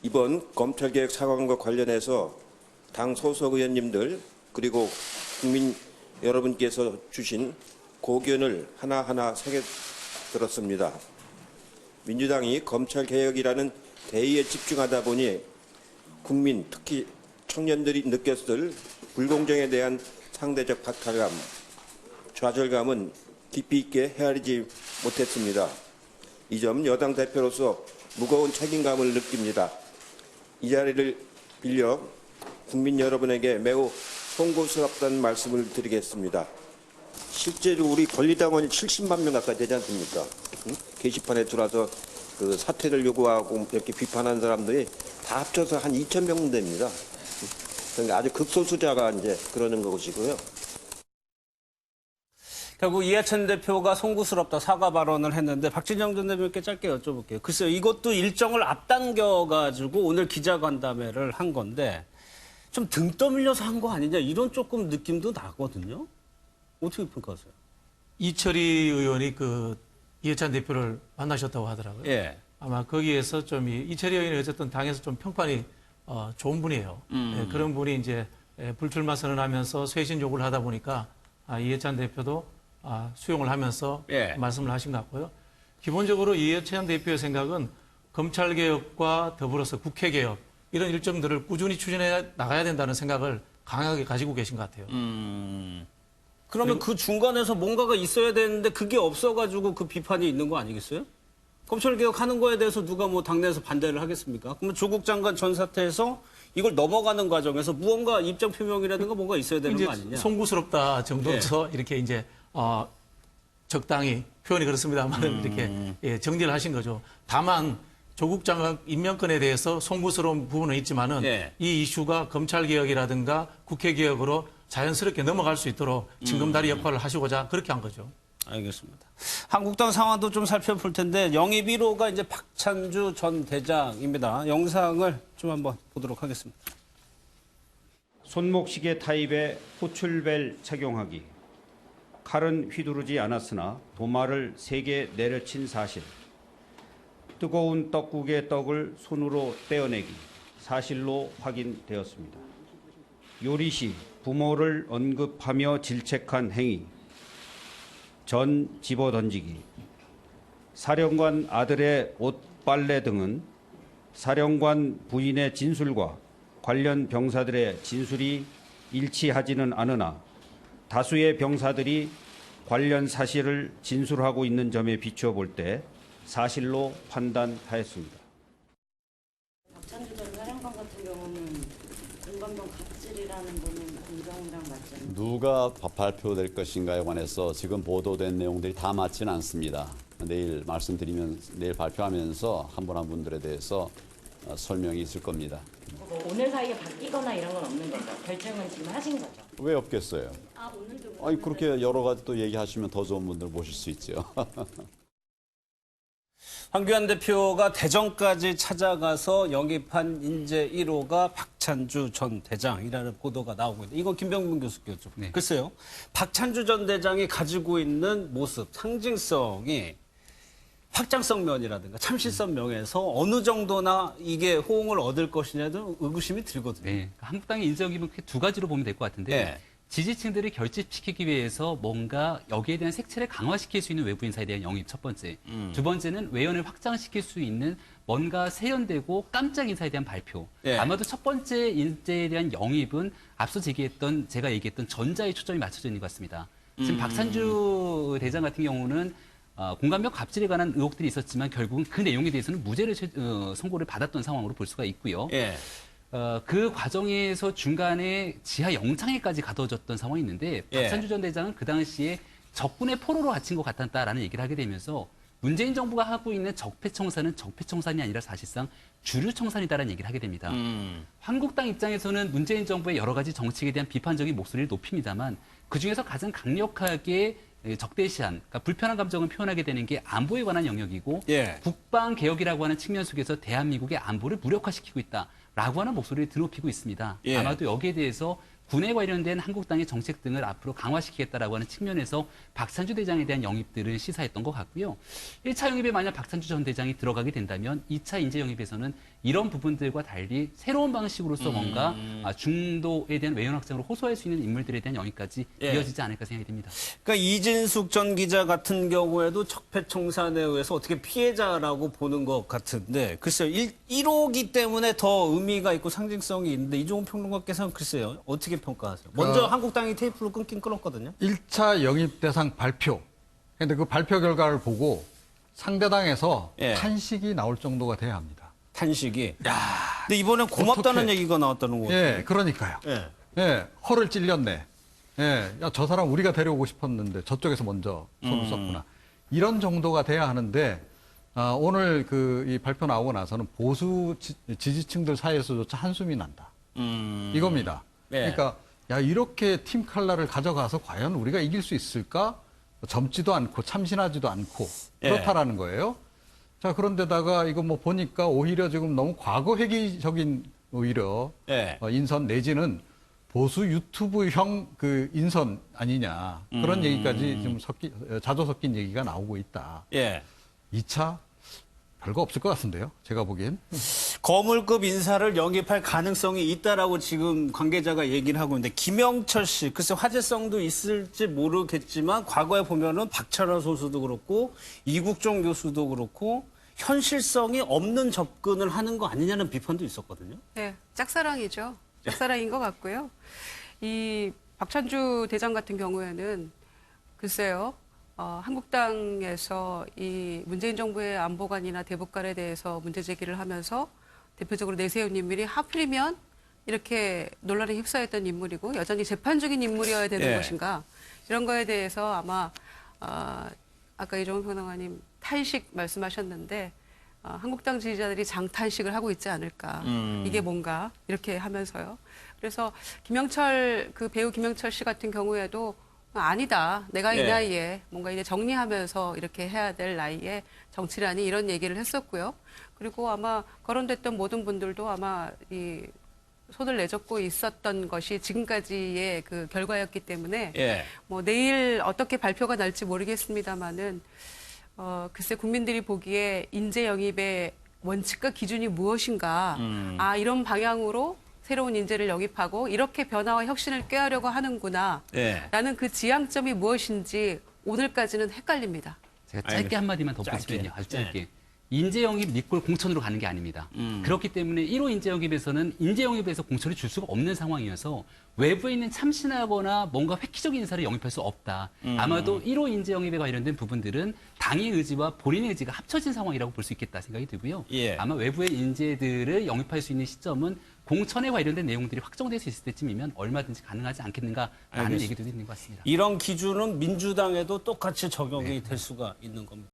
이번 검찰개혁 사건과 관련해서 당 소속 의원님들 그리고 국민 여러분께서 주신 고견을 하나하나 새겨 들었습니다. 민주당이 검찰개혁이라는 대의에 집중하다 보니 국민, 특히 청년들이 느꼈을 불공정에 대한 상대적 박탈감, 좌절감은 깊이 있게 헤아리지 못했습니다. 이 점 여당 대표로서 무거운 책임감을 느낍니다. 이 자리를 빌려 국민 여러분에게 매우 송구스럽다는 말씀을 드리겠습니다. 실제로 우리 권리당원이 70만 명 가까이 되지 않습니까? 게시판에 들어와서 그 사퇴를 요구하고 이렇게 비판한 사람들이 다 합쳐서 한 2,000명 됩니다. 그러니까 아주 극소수자가 이제 그러는 것이고요. 결국 이해찬 대표가 송구스럽다 사과 발언을 했는데 박진영 전 대표께 짧게 여쭤볼게요. 글쎄요, 이것도 일정을 앞당겨가지고 오늘 기자간담회를 한 건데 좀 등 떠밀려서 한 거 아니냐 이런 조금 느낌도 나거든요. 어떻게 평가하세요? 이철희 의원이 그 이해찬 대표를 만나셨다고 하더라고요. 예. 아마 거기에서 좀 이철희 의원이 어쨌든 당에서 좀 평판이 좋은 분이에요. 예, 그런 분이 이제 불출마 선언하면서 쇄신 요구를 하다 보니까 이해찬 대표도 수용을 하면서 예. 말씀을 하신 것 같고요. 기본적으로 이해찬 대표의 생각은 검찰개혁과 더불어서 국회개혁 이런 일정들을 꾸준히 추진해 나가야 된다는 생각을 강하게 가지고 계신 것 같아요. 그러면 그 중간에서 뭔가가 있어야 되는데 그게 없어가지고 그 비판이 있는 거 아니겠어요? 검찰개혁하는 거에 대해서 누가 뭐 당내에서 반대를 하겠습니까? 그러면 조국 장관 전 사태에서 이걸 넘어가는 과정에서 무언가 입장 표명이라든가 뭔가 있어야 되는 거 아니냐? 송구스럽다 정도에서 이렇게 이제 적당히 표현이 그렇습니다만 이렇게 정리를 하신 거죠. 다만 조국 장관 임명권에 대해서 송구스러운 부분은 있지만은 이 이슈가 검찰개혁이라든가 국회개혁으로 자연스럽게 넘어갈 수 있도록 징검다리 역할을 하시고자 그렇게 한 거죠. 알겠습니다. 한국당 상황도 좀 살펴볼 텐데 영입 1호가 이제 박찬주 전 대장입니다. 영상을 좀 한번 보도록 하겠습니다. 손목시계 타입의 호출벨 착용하기, 칼은 휘두르지 않았으나 도마를 3개 내려친 사실, 뜨거운 떡국의 떡을 손으로 떼어내기, 사실로 확인되었습니다. 요리 시 부모를 언급하며 질책한 행위, 전 집어던지기, 사령관 아들의 옷 빨래 등은 사령관 부인의 진술과 관련 병사들의 진술이 일치하지는 않으나 다수의 병사들이 관련 사실을 진술하고 있는 점에 비추어 볼 때 사실로 판단하였습니다. 박찬주 전 사령관 같은 경우는 인감동 갑질이라는 거는 인정이랑 맞지 않나요? 누가 발표될 것인가에 관해서 지금 보도된 내용들이 다 맞지는 않습니다. 내일 내일 발표하면서 한 분 한 분들에 대해서 설명이 있을 겁니다. 오늘 사이에 바뀌거나 이런 건 없는 거죠? 결정은 지금 하신 거죠? 왜 없겠어요? 오늘도 아니 그렇게 여러 가지 또 얘기하시면 더 좋은 분들 모실 수 있죠. 황교안 대표가 대전까지 찾아가서 영입한 인재 1호가 박찬주 전 대장이라는 보도가 나오고 있는데 이건 김병문 교수께 여쭤볼게요. 네. 글쎄요. 박찬주 전 대장이 가지고 있는 모습, 상징성이 확장성 면이라든가 참신성 면에서 어느 정도나 이게 호응을 얻을 것이냐도 의구심이 들거든요. 네. 한국당의 인재 영입은 크게 두 가지로 보면 될 것 같은데 네. 지지층들을 결집시키기 위해서 뭔가 여기에 대한 색채를 강화시킬 수 있는 외부 인사에 대한 영입 첫 번째. 두 번째는 외연을 확장시킬 수 있는 뭔가 세련되고 깜짝 인사에 대한 발표. 네. 아마도 첫 번째 인재에 대한 영입은 앞서 제가 얘기했던 전자에 초점이 맞춰져 있는 것 같습니다. 지금 박찬주 대장 같은 경우는 공감력 갑질에 관한 의혹들이 있었지만 결국은 그 내용에 대해서는 무죄를 선고를 받았던 상황으로 볼 수가 있고요. 예. 그 과정에서 중간에 지하 영창에까지 가둬졌던 상황이 있는데 박찬주 전 대장은 그 당시에 적군의 포로로 갇힌 것 같았다라는 얘기를 하게 되면서 문재인 정부가 하고 있는 적폐청산은 적폐청산이 아니라 사실상 주류청산이다라는 얘기를 하게 됩니다. 한국당 입장에서는 문재인 정부의 여러 가지 정책에 대한 비판적인 목소리를 높입니다만 그중에서 가장 강력하게 적대시한, 그러니까 불편한 감정을 표현하게 되는 게 안보에 관한 영역이고 국방개혁이라고 하는 측면 속에서 대한민국의 안보를 무력화시키고 있다라고 하는 목소리를 드높이고 있습니다. 아마도 여기에 대해서 군에 관련된 한국당의 정책 등을 앞으로 강화시키겠다라고 하는 측면에서 박찬주 대장에 대한 영입들을 시사했던 것 같고요. 1차 영입에 만약 박찬주 전 대장이 들어가게 된다면 2차 인재 영입에서는 이런 부분들과 달리 새로운 방식으로서 뭔가 중도에 대한 외연 확장으로 호소할 수 있는 인물들에 대한 영입까지 예. 이어지지 않을까 생각이 듭니다. 그러니까 이진숙 전 기자 같은 경우에도 적폐청산에 의해서 어떻게 피해자라고 보는 것 같은데 글쎄요. 1호기 때문에 더 의미가 있고 상징성이 있는데 이종훈 평론가께서는 글쎄요. 어떻게 평가하세요? 먼저 한국당이 테이프를 끊었거든요. 1차 영입 대상 발표. 근데 그 발표 결과를 보고 상대당에서 예. 탄식이 나올 정도가 돼야 합니다. 탄식이. 근데 이번엔 고맙다는 어떻게. 얘기가 나왔다는 거죠. 예, 그러니까요. 예. 예, 허를 찔렸네. 예, 야, 저 사람 우리가 데려오고 싶었는데 저쪽에서 먼저 손을 썼구나. 이런 정도가 돼야 하는데, 오늘 이 발표 나오고 나서는 보수 지지층들 사이에서조차 한숨이 난다. 이겁니다. 예. 그러니까, 야, 이렇게 팀 칼라를 가져가서 과연 우리가 이길 수 있을까? 젊지도 않고 참신하지도 않고 그렇다라는 거예요. 자, 그런데다가 이거 뭐 보니까 오히려 지금 너무 과거 회귀적인 오히려 예. 인선 내지는 보수 유튜브형 그 인선 아니냐. 그런 얘기까지 좀 자조 섞인 얘기가 나오고 있다. 예. 2차 별거 없을 것 같은데요. 제가 보기엔. 거물급 인사를 영입할 가능성이 있다라고 지금 관계자가 얘기를 하고 있는데 김영철 씨, 글쎄 화제성도 있을지 모르겠지만 과거에 보면은 박철환 선수도 그렇고 이국종 교수도 그렇고 현실성이 없는 접근을 하는 거 아니냐는 비판도 있었거든요. 네, 짝사랑이죠. 짝사랑인 것 같고요. 이 박찬주 대장 같은 경우에는 글쎄요. 한국당에서 이 문재인 정부의 안보관이나 대북관에 대해서 문제 제기를 하면서 대표적으로 내세운 인물이 하필이면 이렇게 논란에 휩싸였던 인물이고 여전히 재판 중인 인물이어야 되는 예. 것인가 이런 거에 대해서 아마 아까 이종훈 평론가님 탄식 말씀하셨는데 한국당 지지자들이 장탄식을 하고 있지 않을까 이게 뭔가 이렇게 하면서요. 그래서 그 배우 김영철 씨 같은 경우에도 아니다. 내가 이 예. 나이에 뭔가 이제 정리하면서 이렇게 해야 될 나이에 정치라니 이런 얘기를 했었고요. 그리고 아마 거론됐던 모든 분들도 아마 이 손을 내젓고 있었던 것이 지금까지의 그 결과였기 때문에 예. 뭐 내일 어떻게 발표가 날지 모르겠습니다만은 글쎄 국민들이 보기에 인재 영입의 원칙과 기준이 무엇인가 이런 방향으로 새로운 인재를 영입하고 이렇게 변화와 혁신을 꾀하려고 하는구나 예. 라는 그 지향점이 무엇인지 오늘까지는 헷갈립니다. 제가 짧게 한마디만 덧붙이면요. 짧게. 아주 짧게. 인재 영입 리콜 공천으로 가는 게 아닙니다. 그렇기 때문에 1호 인재 영입에서는 인재 영입에서 공천을 줄 수가 없는 상황이어서 외부에 있는 참신하거나 뭔가 획기적인 인사를 영입할 수 없다. 아마도 1호 인재 영입에 관련된 부분들은 당의 의지와 본인의 의지가 합쳐진 상황이라고 볼 수 있겠다 생각이 들고요. 예. 아마 외부의 인재들을 영입할 수 있는 시점은 공천에 관련된 내용들이 확정될 수 있을 때쯤이면 얼마든지 가능하지 않겠는가라는 알겠습니다. 얘기도 있는 것 같습니다. 이런 기준은 민주당에도 똑같이 적용이 될 수가 있는 겁니다.